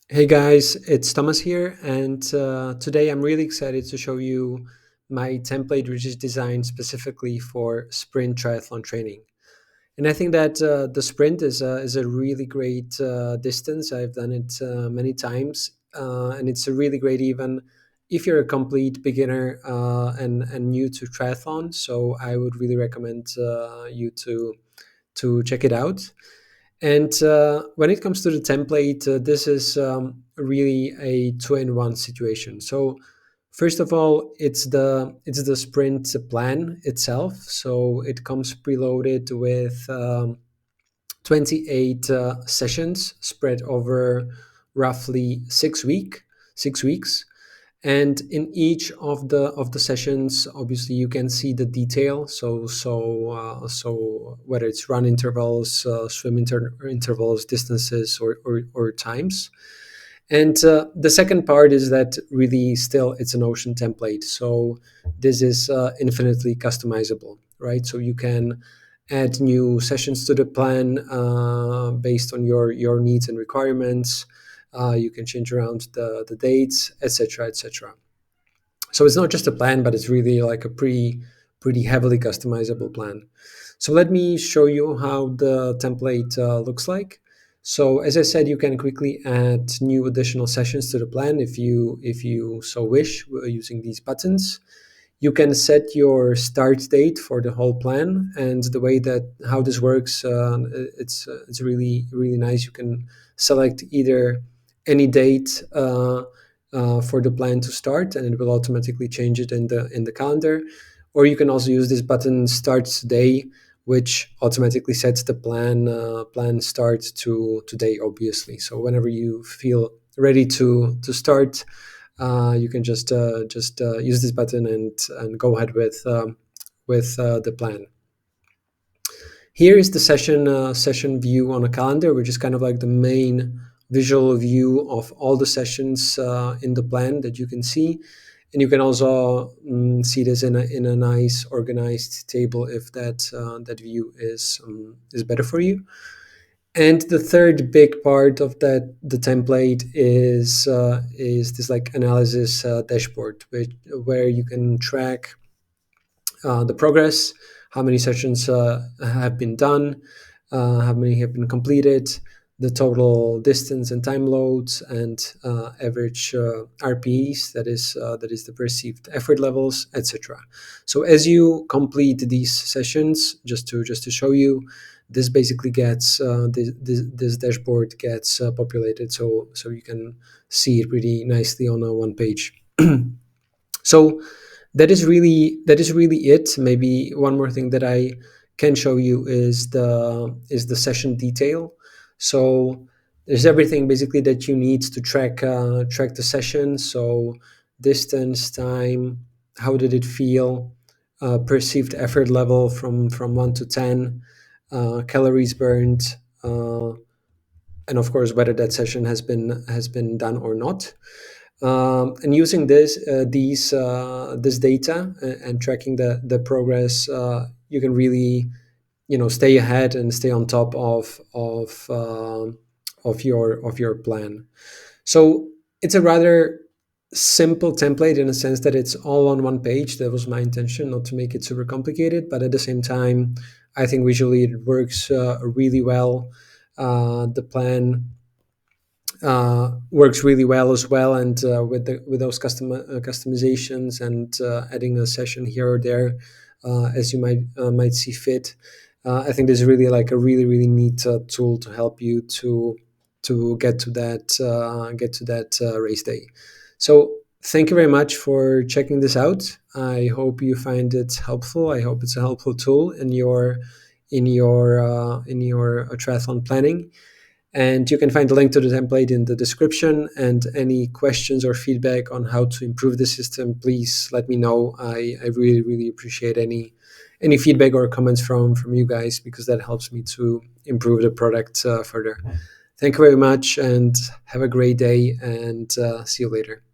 Hey guys, it's Thomas here, and today I'm really excited to show you my template, which is designed specifically for sprint triathlon training. And I think that the sprint is a really great distance. I've done it many times, and it's a really great even if you're a complete beginner and new to triathlon. So I would really recommend you to check it out. And when it comes to the template, this is really a two-in-one situation. So first of all, it's the sprint plan itself. So it comes preloaded with 28 sessions spread over roughly 6 weeks. And in each of the sessions, obviously you can see the detail. So whether it's run intervals, swim intervals, distances, or times. And the second part is that really still it's an ocean template. So this is infinitely customizable, right? So you can add new sessions to the plan based on your needs and requirements. You can change around the dates, etc., etc. So it's not just a plan, but it's really like a pretty heavily customizable plan. So let me show you how the template looks like. So as I said, you can quickly add new additional sessions to the plan if you so wish using these buttons. You can set your start date for the whole plan, and the way that how this works, it's really nice. You can select either any date for the plan to start, and it will automatically change it in the calendar. Or you can also use this button "Start Today," which automatically sets the plan start to today, obviously. So whenever you feel ready to start, you can just use this button and go ahead with the plan. Here is the session view on a calendar, which is kind of like the main visual view of all the sessions in the plan that you can see. And you can also see this in a nice organized table if that view is better for you. And the third big part of that the template is this like analysis dashboard, where you can track the progress, how many sessions have been done, how many have been completed, the total distance and time loads, and average RPEs, that is the perceived effort levels, etc. So as you complete these sessions, just to show you, this basically gets this dashboard gets populated, so you can see it really nicely on a one page. So that is really it. Maybe one more thing that I can show you is the session detail. So there's everything basically that you need to track the session. So distance, time, how did it feel, perceived effort level from 1 to 10, calories burned, uh, and of course whether that session has been done or not. And using this data and tracking the progress, you can really stay ahead and stay on top of your plan. So it's a rather simple template in a sense that it's all on one page. That was my intention, not to make it super complicated, but at the same time, I think visually it works really well. The plan works really well as well, and with those customizations and adding a session here or there as you might see fit. I think this is really like a really neat tool to help you to get to that race day. So thank you very much for checking this out. I hope you find it helpful. I hope it's a helpful tool in your triathlon planning. And you can find the link to the template in the description. And any questions or feedback on how to improve the system, please let me know. I really appreciate any feedback or comments from you guys, because that helps me to improve the product further. Thank you very much, and have a great day, and see you later.